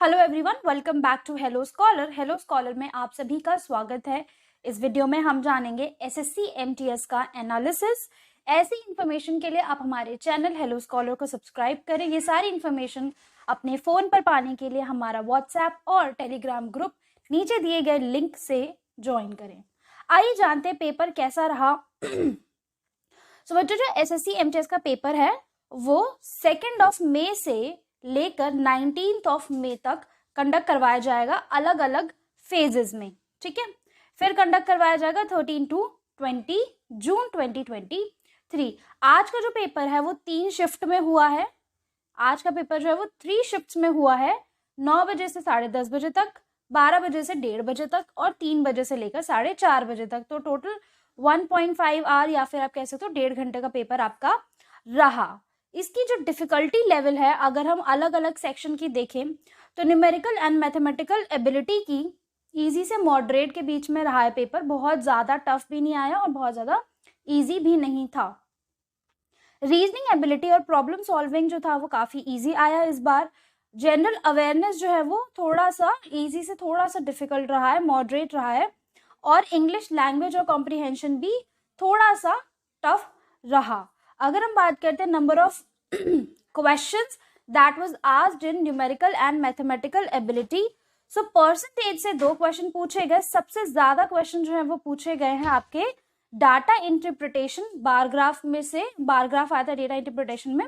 Hello everyone, welcome back to Hello Scholar. Hello Scholar में आप सभी का स्वागत है। इस वीडियो में हम जानेंगे एसएससी एमटीएस का एनालिसिस। ऐसी इन्फॉर्मेशन के लिए आप हमारे चैनल हेलो स्कॉलर को सब्सक्राइब करें। ये सारी इन्फॉर्मेशन अपने फ़ोन पर पाने के लिए हमारा व्हाट्सएप और टेलीग्राम ग्रुप नीचे दिए गए लिंक से ज्वाइन करें। आइए जानते हैं पेपर कैसा रहा। सो बच्चों, जो एसएससी एमटीएस का पेपर है वो 2 मई से लेकर 19 मई तक कंडक्ट करवाया जाएगा अलग अलग फेजेस में। ठीक है, फिर कंडक्ट करवाया जाएगा 13 to 20 जून 2023। आज का जो पेपर है वो 3 शिफ्ट में हुआ है। आज का पेपर जो है वो 3 शिफ्ट्स में हुआ है, 9 बजे से 10:30 बजे तक, 12 बजे से 1:30 बजे तक और 3 बजे से लेकर 4:30 बजे तक। तो टोटल 1.5 आवर या फिर आप कह सकते हो 1.5 घंटे का पेपर आपका रहा। इसकी जो डिफिकल्टी लेवल है, अगर हम अलग अलग सेक्शन की देखें तो न्यूमेरिकल एंड मैथमेटिकल एबिलिटी की इजी से मॉडरेट के बीच में रहा है पेपर। बहुत ज़्यादा टफ भी नहीं आया और बहुत ज़्यादा इजी भी नहीं था। रीजनिंग एबिलिटी और प्रॉब्लम सॉल्विंग जो था वो काफ़ी इजी आया इस बार। जनरल अवेयरनेस जो है वो थोड़ा सा इजी से थोड़ा सा डिफिकल्ट रहा है, मॉडरेट रहा है। और इंग्लिश लैंग्वेज और कॉम्प्रिहेंशन भी थोड़ा सा टफ रहा। अगर हम बात करते हैं number of questions that was asked in numerical and mathematical ability, so percentage से 2 क्वेश्चन पूछे गए। सबसे ज्यादा क्वेश्चन जो है वो पूछे गए हैं आपके डाटा इंटरप्रिटेशन, बार ग्राफ में से बार ग्राफ आया था डेटा इंटरप्रिटेशन में।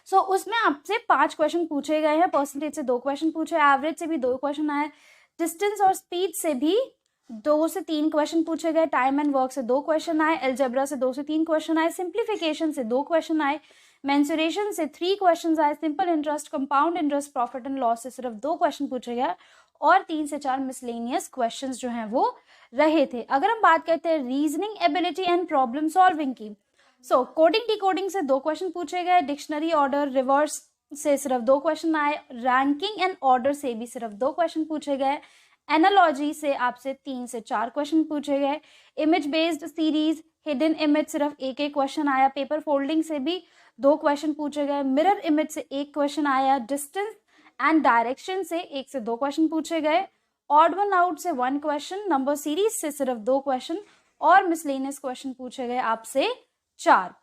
सो उसमें आपसे 5 क्वेश्चन पूछे गए हैं। परसेंटेज से 2 क्वेश्चन पूछे, एवरेज से भी 2 क्वेश्चन आए, डिस्टेंस और स्पीड से भी 2 से 3 क्वेश्चन पूछे गए, टाइम एंड वर्क से 2 क्वेश्चन आए, एल्जेब्रा से 2 से 3 क्वेश्चन आए, सिंप्लीफिकेशन से 2 क्वेश्चन आए, मेंसुरेशन से 3 क्वेश्चन आए, simple interest, compound interest, profit and loss से सिर्फ 2 क्वेश्चन पूछे गए और 3 से 4 मिसलेनियस क्वेश्चन जो हैं वो रहे थे। अगर हम बात करते हैं reasoning ability and problem solving की, सो कोडिंग डिकोडिंग से 2 क्वेश्चन पूछे गए, डिक्शनरी ऑर्डर रिवर्स से सिर्फ 2 क्वेश्चन आए, रैंकिंग एंड ऑर्डर से भी सिर्फ 2 क्वेश्चन पूछे गए, एनालॉजी से आपसे 3 से 4 क्वेश्चन पूछे गए, image based series, hidden image सिर्फ एक क्वेश्चन आया, पेपर फोल्डिंग से भी 2 क्वेश्चन पूछे गए, मिरर इमेज से 1 क्वेश्चन आया, डिस्टेंस एंड डायरेक्शन से 1 से 2 क्वेश्चन पूछे गए, ऑड वन आउट से 1 क्वेश्चन, नंबर सीरीज से सिर्फ 2 क्वेश्चन और मिसलेनियस क्वेश्चन पूछे गए आपसे 4।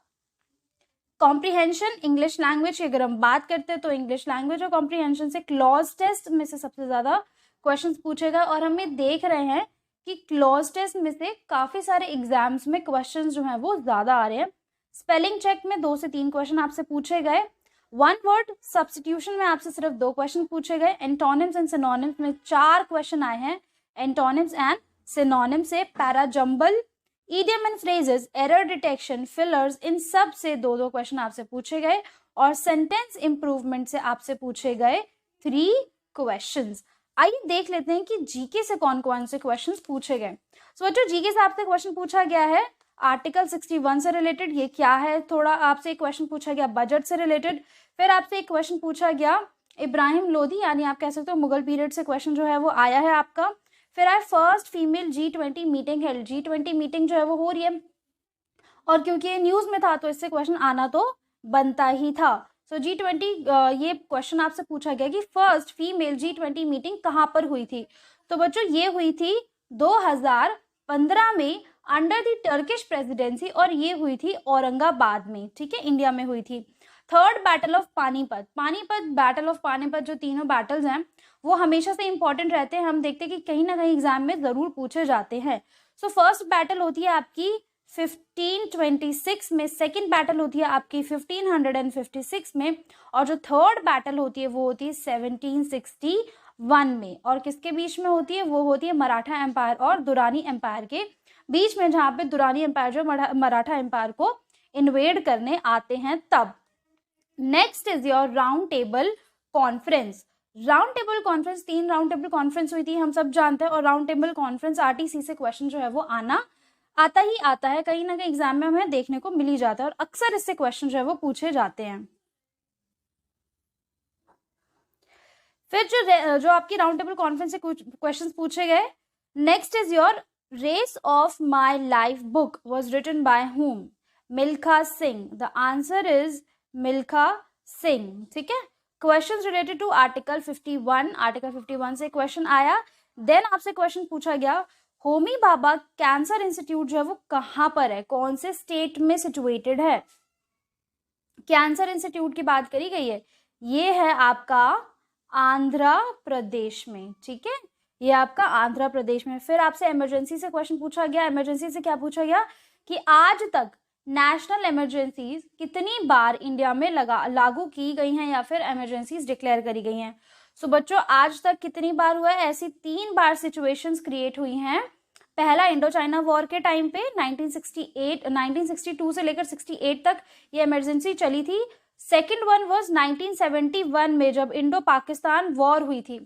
कॉम्प्रिहेंशन इंग्लिश लैंग्वेज की अगर हम बात करते हैं तो इंग्लिश लैंग्वेज और कॉम्प्रिहेंशन से क्लॉज टेस्ट में से सबसे ज्यादा क्वेश्चंस पूछेगा। और हम देख रहे हैं कि क्लॉज टेस्ट में से काफी सारे एग्जाम्स में क्वेश्चंस जो हैं वो ज्यादा आ रहे हैं। स्पेलिंग चेक में 2 से 3 क्वेश्चन आपसे पूछे गए, 1 वर्ड सब्स्टिट्यूशन में आपसे सिर्फ 2 क्वेश्चन पूछे गए, एंटोनिम्स एंड सिनोनिम्स में 4 क्वेश्चन आए हैं। एंटोनिम्स एंड सिनोनिम्स से, para jumble, idiom and phrases, error detection, fillers, इन सब से 2-2 क्वेश्चन आपसे पूछे गए और सेंटेंस इंप्रूवमेंट से आपसे पूछे गए 3 क्वेश्चंस। आइए देख लेते हैं कि जीके से कौन कौन से क्वेश्चंस पूछे गए। सो बच्चों, जीके से आपसे क्वेश्चन पूछा गया है आर्टिकल 61 से रिलेटेड, ये क्या है। थोड़ा आपसे एक क्वेश्चन पूछा गया बजट से रिलेटेड। फिर आपसे एक क्वेश्चन पूछा गया इब्राहिम लोदी यानी आप कह सकते हो मुगल पीरियड से क्वेश्चन जो है वो आया है आपका। फिर आए first female G20 meeting held. G20 meeting जो है वो हो रही है और क्योंकि ये न्यूज में था तो इससे क्वेश्चन आना तो बनता ही था। सो G20 ये क्वेश्चन आपसे पूछा गया कि फर्स्ट फीमेल G20 मीटिंग कहाँ पर हुई थी। तो बच्चों ये हुई थी 2015 में अंडर द टर्किश प्रेसिडेंसी और ये हुई थी औरंगाबाद में। ठीक है, इंडिया में हुई थी। Third battle of Panipat. Panipat, battle of Panipat, जो तीनों बैटल्स हैं वो हमेशा से इंपॉर्टेंट रहते हैं। हम देखते हैं कि कहीं ना कहीं एग्जाम में जरूर पूछे जाते हैं। सो फर्स्ट बैटल होती है आपकी 1526 में, सेकेंड बैटल होती है आपकी 1556 में और जो थर्ड बैटल होती है वो होती है 1761 में। और किसके बीच में होती है? वो होती है मराठा एम्पायर और दुरानी एम्पायर के बीच में, जहाँ पे दुरानी एम्पायर जो मराठा एम्पायर को इन्वेड करने आते हैं तब। Next is your round table conference. Round table conference, 3 round table conference हुई थी, हम सब जानते हैं। और राउंड टेबल कॉन्फ्रेंस आरटीसी से क्वेश्चन जो है वो आता ही आता है, कहीं ना कहीं एग्जाम में हमें देखने को मिल ही जाता है और अक्सर इससे क्वेश्चन जो है वो पूछे जाते हैं। फिर जो आपकी राउंड टेबल कॉन्फ्रेंस से कुछ क्वेश्चन पूछे गए। Next is your race of my life book was written by whom? Milkha Singh. The answer is Milkha Singh. ठीक है, question related to article 51, article 51 से क्वेश्चन आया। देन आपसे क्वेश्चन पूछा गया होमी भाभा कैंसर इंस्टीट्यूट जो है वो कहाँ पर है, कौन से स्टेट में सिचुएटेड है। कैंसर इंस्टीट्यूट की बात करी गई है, ये है आपका आंध्र प्रदेश में, ठीक है, ये आपका आंध्र प्रदेश में। फिर आपसे इमरजेंसी से क्वेश्चन पूछा गया। इमरजेंसी से क्या पूछा गया कि आज तक नेशनल इमरजेंसीज कितनी बार इंडिया में लागू की गई हैं या फिर इमरजेंसीज डिक्लेयर करी गई हैं। सो बच्चों आज तक कितनी बार हुआ है, ऐसी 3 बार सिचुएशंस क्रिएट हुई हैं। पहला इंडो चाइना वॉर के टाइम पे 1962 से लेकर 68 तक ये इमरजेंसी चली थी। सेकेंड वन वॉज 1971 में जब इंडो पाकिस्तान वॉर हुई थी।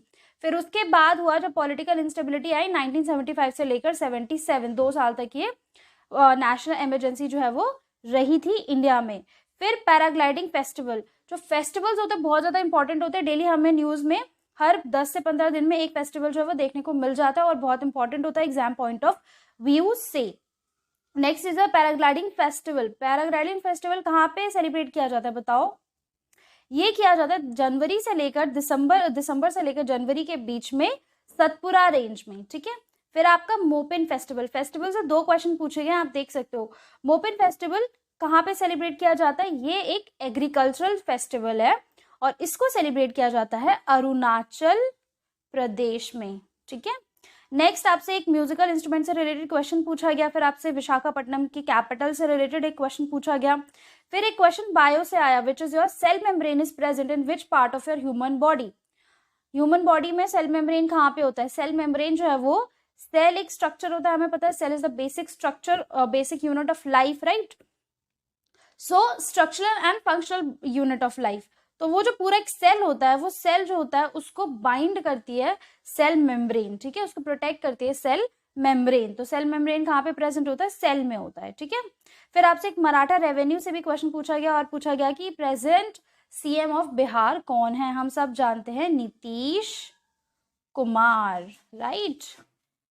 फिर उसके बाद हुआ जब पॉलिटिकल इंस्टेबिलिटी आई 1975 से लेकर 77, 2 साल तक ये नेशनल इमरजेंसी जो है वो रही थी इंडिया में। फिर पैराग्लाइडिंग फेस्टिवल, जो फेस्टिवल्स होते हैं बहुत ज़्यादा इंपॉर्टेंट होते हैं, डेली हमें न्यूज़ में हर 10 से 15 दिन में एक फेस्टिवल जो है वो देखने को मिल जाता है और बहुत इंपॉर्टेंट होता है एग्जाम पॉइंट ऑफ व्यू से। Next is a paragliding festival. Paragliding festival कहाँ पे सेलिब्रेट किया जाता है बताओ। ये किया जाता है जनवरी से लेकर दिसंबर से लेकर जनवरी के बीच में सतपुरा रेंज में, ठीक है। फिर आपका मोपिन फेस्टिवल, फेस्टिवल से 2 क्वेश्चन पूछे गए, आप देख सकते हो। मोपिन फेस्टिवल कहाँ पे सेलिब्रेट किया जाता है, ये एक एग्रीकल्चरल फेस्टिवल है और इसको सेलिब्रेट किया जाता है अरुणाचल प्रदेश में, ठीक है। नेक्स्ट आपसे एक म्यूजिकल इंस्ट्रूमेंट से रिलेटेड क्वेश्चन पूछा गया। फिर आपसे विशाखापट्टनम की कैपिटल से रिलेटेड एक क्वेश्चन पूछा गया। फिर एक क्वेश्चन बायो से आया, which is your cell membrane is present in which part of your human body. Human body में सेल मेम्ब्रेन कहाँ पे होता है। सेल मेम्ब्रेन जो है वो, सेल एक स्ट्रक्चर होता है, हमें पता है cell is the basic structure, basic unit of life, right. So structural and functional unit of life. तो वो जो पूरा एक सेल होता है, वो सेल जो होता है उसको बाइंड करती है सेल मेम्ब्रेन, ठीक है, उसको प्रोटेक्ट करती है सेल मेम्ब्रेन। तो सेल मेम्ब्रेन कहाँ पे प्रेजेंट होता है, सेल में होता है, ठीक है। फिर आपसे एक मराठा रेवेन्यू से भी क्वेश्चन पूछा गया और पूछा गया कि प्रेजेंट सीएम ऑफ बिहार कौन है। हम सब जानते हैं Nitish Kumar, right.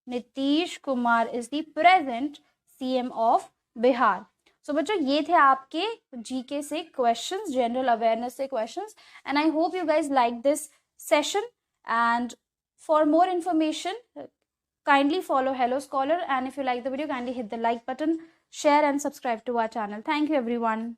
Nitish Kumar is the present CM of Bihar. So बच्चों ये थे आपके जीके से क्वेश्चंस, जनरल अवेयरनेस से questions, and I hope you guys like this session. And for more information kindly follow Hello Scholar, and if you like the video kindly hit the like button, share and subscribe to our channel. Thank you everyone.